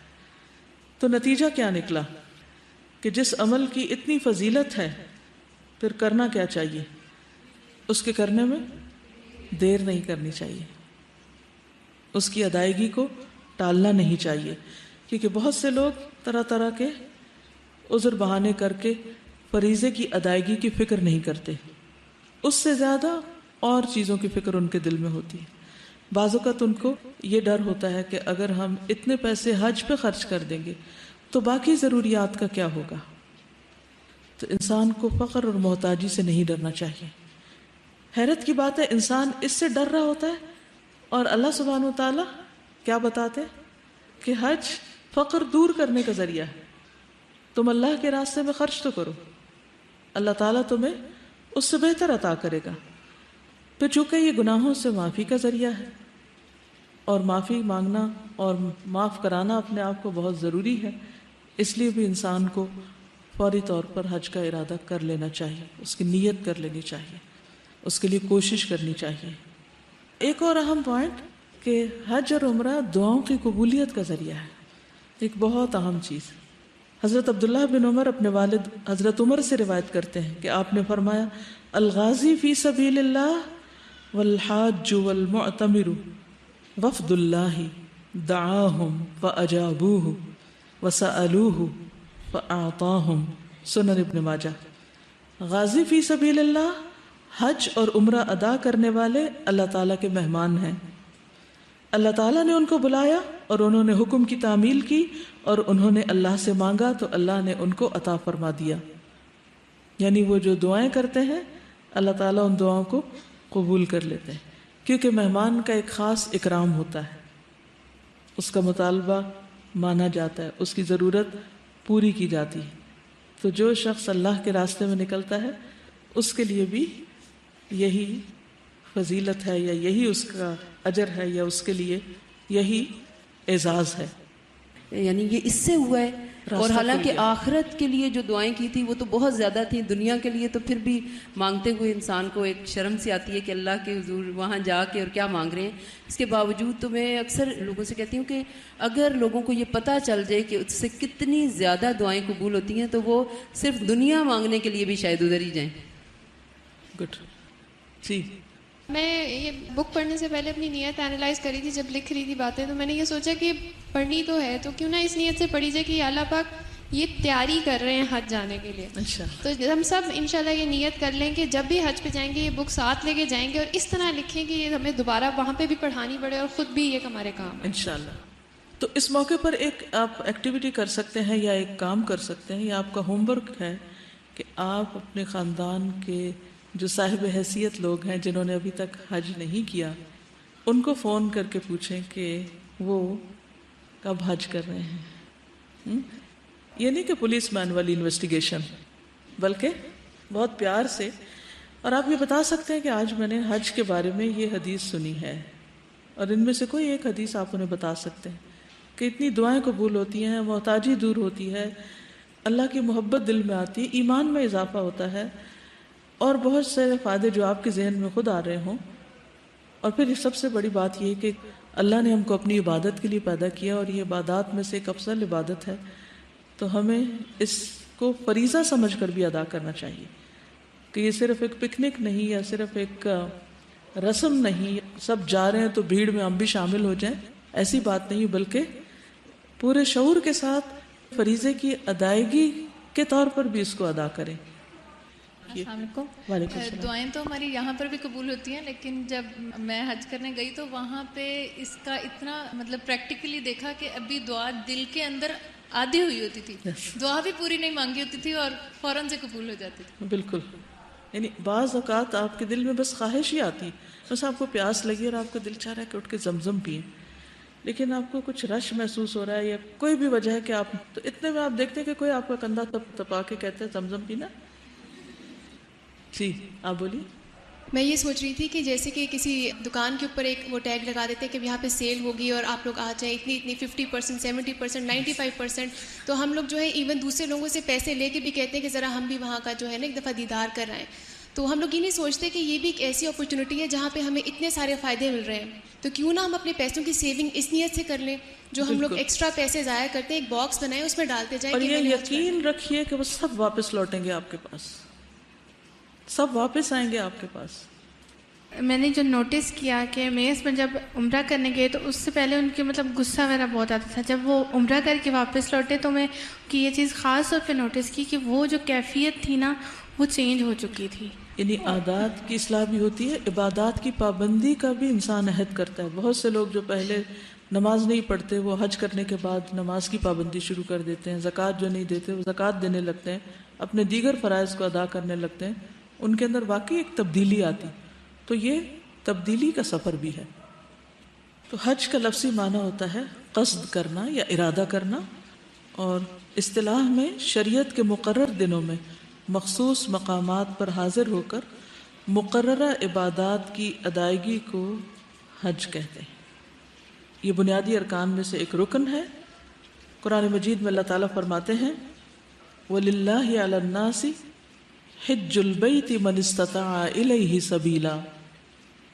تو نتیجہ کیا نکلا کہ جس عمل کی اتنی فضیلت ہے پھر کرنا کیا چاہیے؟ اس کے کرنے میں دیر نہیں کرنی چاہیے، اس کی ادائیگی کو ٹالنا نہیں چاہیے، کیونکہ بہت سے لوگ طرح طرح کے عذر بہانے کر کے فریضے کی ادائیگی کی فکر نہیں کرتے، اس سے زیادہ اور چیزوں کی فکر ان کے دل میں ہوتی ہے۔ بعض اوقات ان کو یہ ڈر ہوتا ہے کہ اگر ہم اتنے پیسے حج پہ خرچ کر دیں گے تو باقی ضروریات کا کیا ہوگا۔ تو انسان کو فقر اور محتاجی سے نہیں ڈرنا چاہیے۔ حیرت کی بات ہے انسان اس سے ڈر رہا ہوتا ہے اور اللہ سبحانہ و تعالیٰ کیا بتاتے کہ حج فقر دور کرنے کا ذریعہ ہے، تم اللہ کے راستے میں خرچ تو کرو، اللہ تعالیٰ تمہیں اس سے بہتر عطا کرے گا۔ پھر چونکہ یہ گناہوں سے معافی کا ذریعہ ہے اور معافی مانگنا اور معاف کرانا اپنے آپ کو بہت ضروری ہے، اس لیے بھی انسان کو فوری طور پر حج کا ارادہ کر لینا چاہیے، اس کی نیت کر لینی چاہیے، اس کے لیے کوشش کرنی چاہیے۔ ایک اور اہم پوائنٹ کہ حج اور عمرہ دعاؤں کی قبولیت کا ذریعہ ہے، ایک بہت اہم چیز۔ حضرت عبداللہ بن عمر اپنے والد حضرت عمر سے روایت کرتے ہیں کہ آپ نے فرمایا الغازی فی سبیل اللہ والحاج والمعتمر وفد اللہ دعاہم فاجابوہ وسألوہ فاعطاہم۔ سنن ابن ماجہ۔ غازی فی سبیل اللہ حج اور عمرہ ادا کرنے والے اللہ تعالیٰ کے مہمان ہیں. اللہ تعالیٰ نے ان کو بلایا اور انہوں نے حکم کی تعمیل کی اور انہوں نے اللہ سے مانگا تو اللہ نے ان کو عطا فرما دیا. یعنی وہ جو دعائیں کرتے ہیں اللہ تعالیٰ ان دعاؤں کو قبول کر لیتے ہیں، کیونکہ مہمان کا ایک خاص اکرام ہوتا ہے، اس کا مطالبہ مانا جاتا ہے، اس کی ضرورت پوری کی جاتی ہے. تو جو شخص اللہ کے راستے میں نکلتا ہے اس کے لیے بھی یہی فضیلت ہے، یا یہی اس کا اجر ہے، یا اس کے لیے یہی اعزاز ہے. یعنی یہ اس سے ہوا ہے. اور حالانکہ آخرت کے لیے جو دعائیں کی تھی وہ تو بہت زیادہ تھیں، دنیا کے لیے تو پھر بھی مانگتے ہوئے انسان کو ایک شرم سی آتی ہے کہ اللہ کے حضور وہاں جا کے اور کیا مانگ رہے ہیں. اس کے باوجود تو میں اکثر لوگوں سے کہتی ہوں کہ اگر لوگوں کو یہ پتہ چل جائے کہ اس سے کتنی زیادہ دعائیں قبول ہوتی ہیں تو وہ صرف دنیا مانگنے کے لیے بھی شاید ادھر ہی جائیں. گڈ. جی میں یہ بک پڑھنے سے پہلے اپنی نیت انالائز کری تھی جب لکھ رہی تھی باتیں، تو میں نے یہ سوچا کہ پڑھنی تو ہے تو کیوں نہ اس نیت سے پڑھی جائے کہ اللہ پاک یہ تیاری کر رہے ہیں حج جانے کے لیے. تو ہم سب انشاءاللہ یہ نیت کر لیں کہ جب بھی حج پہ جائیں گے یہ بک ساتھ لے کے جائیں گے اور اس طرح لکھیں کہ یہ ہمیں دوبارہ وہاں پہ بھی پڑھانی پڑے اور خود بھی یہ ہمارے کام انشاءاللہ. تو اس موقع پر ایک آپ ایکٹیویٹی کر سکتے ہیں یا ایک کام کر سکتے ہیں، یا آپ کا ہوم ورک ہے کہ آپ اپنے خاندان کے جو صاحب حیثیت لوگ ہیں جنہوں نے ابھی تک حج نہیں کیا ان کو فون کر کے پوچھیں کہ وہ کب حج کر رہے ہیں. یہ نہیں کہ پولیس مین والی انویسٹیگیشن، بلکہ بہت پیار سے. اور آپ یہ بتا سکتے ہیں کہ آج میں نے حج کے بارے میں یہ حدیث سنی ہے، اور ان میں سے کوئی ایک حدیث آپ انہیں بتا سکتے ہیں کہ اتنی دعائیں قبول ہوتی ہیں، محتاجی دور ہوتی ہے، اللہ کی محبت دل میں آتی ہے، ایمان میں اضافہ ہوتا ہے، اور بہت سے فائدے جو آپ کے ذہن میں خود آ رہے ہوں. اور پھر سب سے بڑی بات یہ کہ اللہ نے ہم کو اپنی عبادت کے لیے پیدا کیا اور یہ عبادات میں سے ایک افضل عبادت ہے، تو ہمیں اس کو فریضہ سمجھ کر بھی ادا کرنا چاہیے کہ یہ صرف ایک پکنک نہیں یا صرف ایک رسم نہیں، سب جا رہے ہیں تو بھیڑ میں ہم بھی شامل ہو جائیں، ایسی بات نہیں، بلکہ پورے شعور کے ساتھ فریضے کی ادائیگی کے طور پر بھی اس کو ادا کریں. السلام علیکم. دعائیں تو ہماری یہاں پر بھی قبول ہوتی ہیں، لیکن جب میں حج کرنے گئی تو وہاں پہ اس کا اتنا مطلب پریکٹیکلی دیکھا کہ ابھی دعا دل کے اندر آدھی ہوئی ہوتی تھی، دعا بھی پوری نہیں مانگی ہوتی تھی اور فوراً سے قبول ہو جاتی تھی. بالکل. یعنی بعض اوقات آپ کے دل میں بس خواہش ہی آتی، بس آپ کو پیاس لگی اور آپ کا دل چاہ رہا ہے کہ اٹھ کے زمزم پئیں، لیکن آپ کو کچھ رش محسوس ہو رہا ہے یا کوئی بھی وجہ ہے کہ آپ تو اتنے میں آپ دیکھتے ہیں کہ کوئی آپ کا کندھا تپا کے کہتے ہیں زمزم پینا. جی آپ بولیے. میں یہ سوچ رہی تھی کہ جیسے کہ کسی دکان کے اوپر ایک وہ ٹیگ لگا دیتے ہیں کہ یہاں پہ سیل ہوگی اور آپ لوگ آ جائیں، اتنی 50%، 70%، 95%، تو ہم لوگ جو ہے ایون دوسرے لوگوں سے پیسے لے کے بھی کہتے ہیں کہ ذرا ہم بھی وہاں کا جو ہے نا ایک دفعہ دیدار کر رہے ہیں. تو ہم لوگ یہ نہیں سوچتے کہ یہ بھی ایک ایسی اپرچونٹی ہے جہاں پہ ہمیں اتنے سارے فائدے مل رہے ہیں، تو کیوں نہ ہم اپنے پیسوں کی سیونگ اس نیت سے کر لیں جو ہم لوگ ایکسٹرا پیسے ضائع کرتے ہیں، ایک باکس بنائیں اس میں ڈالتے جائیں. اور یہ یقین رکھیے کہ وہ سب واپس لوٹیں گے آپ کے پاس، سب واپس آئیں گے آپ کے پاس. میں نے جو نوٹس کیا کہ میز میں جب عمرہ کرنے گئے تو اس سے پہلے ان کے مطلب غصہ میرا بہت آتا تھا، جب وہ عمرہ کر کے واپس لوٹے تو میں کہ یہ چیز خاص طور پہ نوٹس کی کہ وہ جو کیفیت تھی نا وہ چینج ہو چکی تھی. یعنی عادات کی اصلاح بھی ہوتی ہے، عبادات کی پابندی کا بھی انسان عہد کرتا ہے. بہت سے لوگ جو پہلے نماز نہیں پڑھتے وہ حج کرنے کے بعد نماز کی پابندی شروع کر دیتے ہیں، زکوٰۃ جو نہیں دیتے وہ زکوٰۃ دینے لگتے ہیں، اپنے دیگر فرائض کو ادا کرنے لگتے ہیں، ان کے اندر واقعی ایک تبدیلی آتی. تو یہ تبدیلی کا سفر بھی ہے. تو حج کا لفظی معنی ہوتا ہے قصد کرنا یا ارادہ کرنا، اور اصطلاح میں شریعت کے مقرر دنوں میں مخصوص مقامات پر حاضر ہو کر مقررہ عبادات کی ادائیگی کو حج کہتے ہیں. یہ بنیادی ارکان میں سے ایک رکن ہے. قرآن مجید میں اللہ تعالیٰ فرماتے ہیں وَلِلَّهِ عَلَى النَّاسِ حِجُّ الْبَيْتِ مَنِ اسْتَطَاعَ إِلَيْهِ سَبِيلًا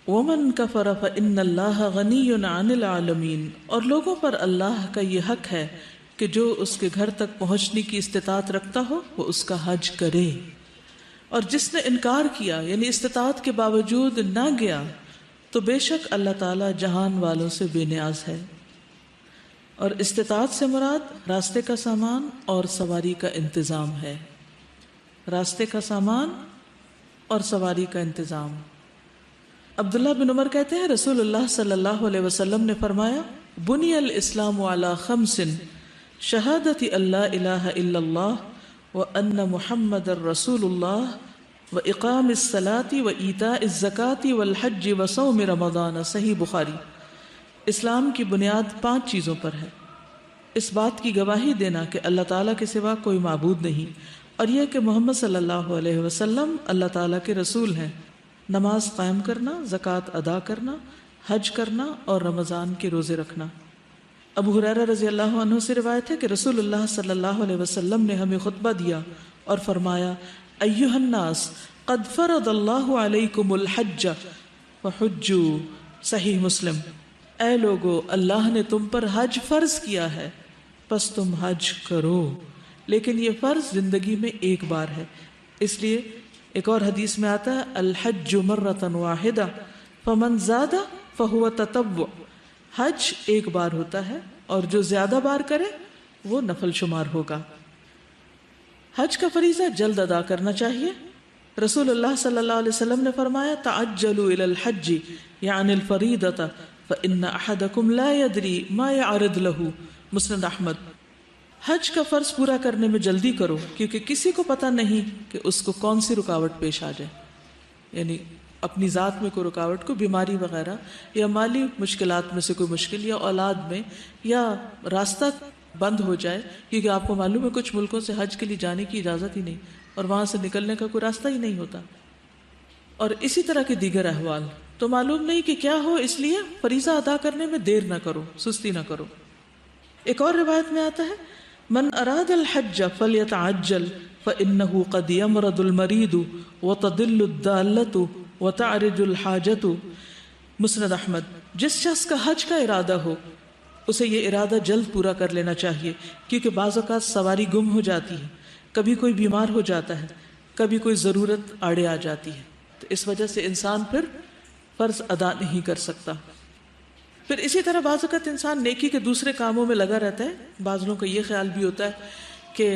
وَمَنْ كَفَرَ فَإِنَّ اللَّهَ غَنِيٌّ عَنِ الْعَالَمِينَ. اور لوگوں پر اللہ کا یہ حق ہے کہ جو اس کے گھر تک پہنچنے کی استطاعت رکھتا ہو وہ اس کا حج کرے، اور جس نے انکار کیا یعنی استطاعت کے باوجود نہ گیا تو بے شک اللہ تعالیٰ جہان والوں سے بے نیاز ہے. اور استطاعت سے مراد راستے کا سامان اور سواری کا انتظام ہے. راستے کا سامان اور سواری کا انتظام۔ عبداللہ بن عمر کہتے ہیں رسول اللہ صلی اللہ علیہ وسلم نے فرمایا بنی الاسلام علی خمس شہادت اللہ الہ الا اللہ وان محمد رسول اللہ واقام الصلاۃ وایتاء الزکاۃ والحج وصوم رمضان۔ صحیح بخاری۔ اسلام کی بنیاد 5 چیزوں پر ہے۔ اس بات کی گواہی دینا کہ اللہ تعالیٰ کے سوا کوئی معبود نہیں، اور یہ کہ محمد صلی اللہ علیہ وسلم اللہ تعالیٰ کے رسول ہیں، نماز قائم کرنا، زکوٰۃ ادا کرنا، حج کرنا اور رمضان کے روزے رکھنا۔ ابو ہریرہ رضی اللہ عنہ سے روایت ہے کہ رسول اللہ صلی اللہ علیہ وسلم نے ہمیں خطبہ دیا اور فرمایا ایھا الناس قد فرض اللہ علیکم الحج فحجوا۔ صحیح مسلم۔ اے لوگو، اللہ نے تم پر حج فرض کیا ہے، پس تم حج کرو، لیکن یہ فرض زندگی میں ایک بار ہے۔ اس لیے ایک اور حدیث میں آتا ہے الحج مرۃ واحدہ فمن زاد فہو تطوع۔ حج ایک بار ہوتا ہے اور جو زیادہ بار کرے وہ نفل شمار ہوگا۔ حج کا فریضہ جلد ادا کرنا چاہیے۔ رسول اللہ صلی اللہ علیہ وسلم نے فرمایا تعجلوا الی الحج یعنی الفریضۃ فإن أحدكم لا يدري ما يعرض له۔ مسند احمد۔ حج کا فرض پورا کرنے میں جلدی کرو، کیونکہ کسی کو پتہ نہیں کہ اس کو کون سی رکاوٹ پیش آ جائے، یعنی اپنی ذات میں کوئی رکاوٹ، کوئی بیماری وغیرہ، یا مالی مشکلات میں سے کوئی مشکل، یا اولاد میں، یا راستہ بند ہو جائے، کیونکہ آپ کو معلوم ہے کچھ ملکوں سے حج کے لیے جانے کی اجازت ہی نہیں اور وہاں سے نکلنے کا کوئی راستہ ہی نہیں ہوتا، اور اسی طرح کے دیگر احوال، تو معلوم نہیں کہ کیا ہو، اس لیے فریضہ ادا کرنے میں دیر نہ کرو، سستی نہ کرو۔ ایک اور روایت میں آتا ہے من اراد الحج فلیتعجل فإنه قد يمرض المريض وتضل الضالة وتعرج الحاجة۔ مسند احمد۔ جس شخص کا حج کا ارادہ ہو اسے یہ ارادہ جلد پورا کر لینا چاہیے، کیونکہ بعض اوقات سواری گم ہو جاتی ہے، کبھی کوئی بیمار ہو جاتا ہے، کبھی کوئی ضرورت آڑے آ جاتی ہے، تو اس وجہ سے انسان پھر فرض ادا نہیں کر سکتا۔ پھر اسی طرح بعض اوقات انسان نیکی کے دوسرے کاموں میں لگا رہتا ہے۔ بعض لوگوں کو یہ خیال بھی ہوتا ہے کہ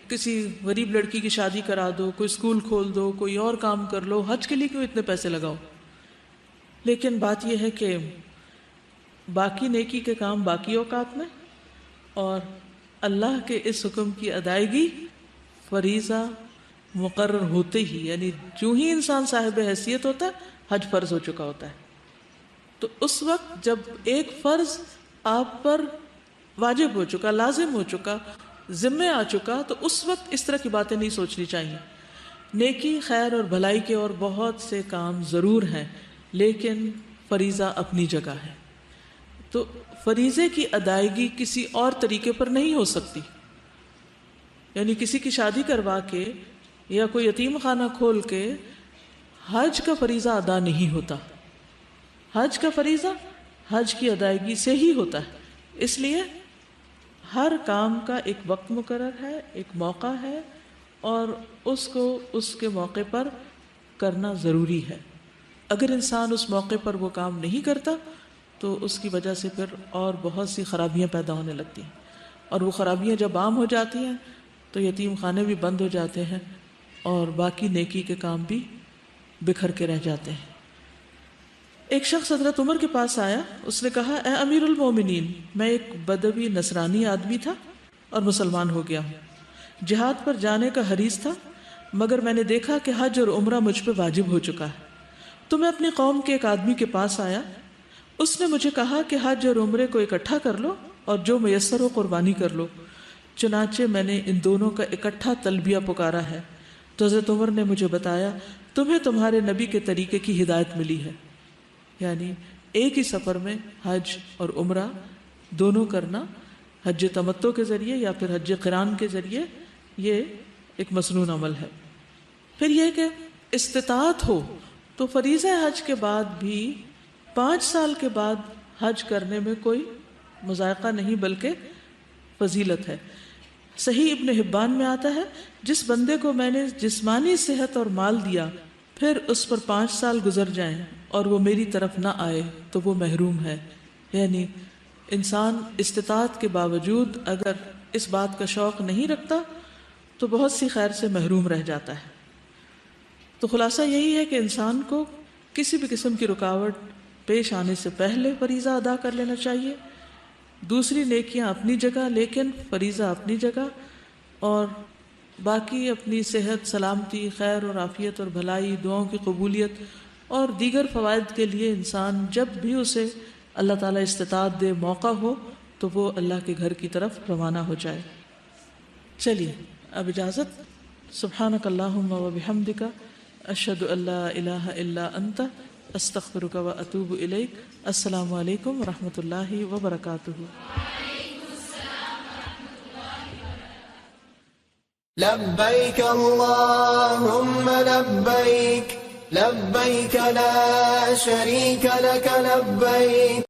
کسی غریب لڑکی کی شادی کرا دو، کوئی اسکول کھول دو، کوئی اور کام کر لو، حج کے لیے کیوں اتنے پیسے لگاؤ۔ لیکن بات یہ ہے کہ باقی نیکی کے کام باقی اوقات میں، اور اللہ کے اس حکم کی ادائیگی فریضہ مقرر ہوتے ہی، یعنی جو ہی انسان صاحب حیثیت ہوتا ہے حج فرض ہو چکا ہوتا ہے، تو اس وقت جب ایک فرض آپ پر واجب ہو چکا، لازم ہو چکا، ذمے آ چکا، تو اس وقت اس طرح کی باتیں نہیں سوچنی چاہیے۔ نیکی، خیر اور بھلائی کے اور بہت سے کام ضرور ہیں، لیکن فریضہ اپنی جگہ ہے، تو فریضے کی ادائیگی کسی اور طریقے پر نہیں ہو سکتی، یعنی کسی کی شادی کروا کے یا کوئی یتیم خانہ کھول کے حج کا فریضہ ادا نہیں ہوتا۔ حج کا فریضہ حج کی ادائیگی سے ہی ہوتا ہے، اس لیے ہر کام کا ایک وقت مقرر ہے، ایک موقع ہے، اور اس کو اس کے موقع پر کرنا ضروری ہے۔ اگر انسان اس موقع پر وہ کام نہیں کرتا تو اس کی وجہ سے پھر اور بہت سی خرابیاں پیدا ہونے لگتی ہیں، اور وہ خرابیاں جب عام ہو جاتی ہیں تو یتیم خانے بھی بند ہو جاتے ہیں اور باقی نیکی کے کام بھی بکھر کے رہ جاتے ہیں۔ ایک شخص حضرت عمر کے پاس آیا، اس نے کہا اے امیر المومنین، میں ایک بدوی نصرانی آدمی تھا اور مسلمان ہو گیا ہوں، جہاد پر جانے کا حریص تھا، مگر میں نے دیکھا کہ حج اور عمرہ مجھ پہ واجب ہو چکا ہے، تو میں اپنی قوم کے ایک آدمی کے پاس آیا، اس نے مجھے کہا کہ حج اور عمرے کو اکٹھا کر لو اور جو میسر ہو قربانی کر لو، چنانچہ میں نے ان دونوں کا اکٹھا تلبیہ پکارا ہے، تو حضرت عمر نے مجھے بتایا تمہیں تمہارے نبی کے طریقے کی ہدایت ملی ہے، یعنی ایک ہی سفر میں حج اور عمرہ دونوں کرنا، حج تمتع کے ذریعے یا پھر حج قران کے ذریعے، یہ ایک مسنون عمل ہے۔ پھر یہ کہ استطاعت ہو تو فریضہ حج کے بعد بھی 5 سال کے بعد حج کرنے میں کوئی مذائقہ نہیں بلکہ فضیلت ہے۔ صحیح ابن حبان میں آتا ہے جس بندے کو میں نے جسمانی صحت اور مال دیا پھر اس پر 5 سال گزر جائیں اور وہ میری طرف نہ آئے تو وہ محروم ہے، یعنی انسان استطاعت کے باوجود اگر اس بات کا شوق نہیں رکھتا تو بہت سی خیر سے محروم رہ جاتا ہے۔ تو خلاصہ یہی ہے کہ انسان کو کسی بھی قسم کی رکاوٹ پیش آنے سے پہلے فریضہ ادا کر لینا چاہیے. دوسری نیکیاں اپنی جگہ، لیکن فریضہ اپنی جگہ، اور باقی اپنی صحت، سلامتی، خیر اور عافیت اور بھلائی، دعاؤں کی قبولیت اور دیگر فوائد کے لیے انسان جب بھی اسے اللہ تعالیٰ استطاعت دے، موقع ہو، تو وہ اللہ کے گھر کی طرف روانہ ہو جائے. چلیے اب اجازت. سبحانک اللہم و بحمدک، اشہد ان لا الہ الا انت، استغفرک و اتوب الیک. السلام علیکم ورحمۃ اللہ وبرکاتہ. لبیک اللہم لبیک، لبیک لا شریک لک لبیک.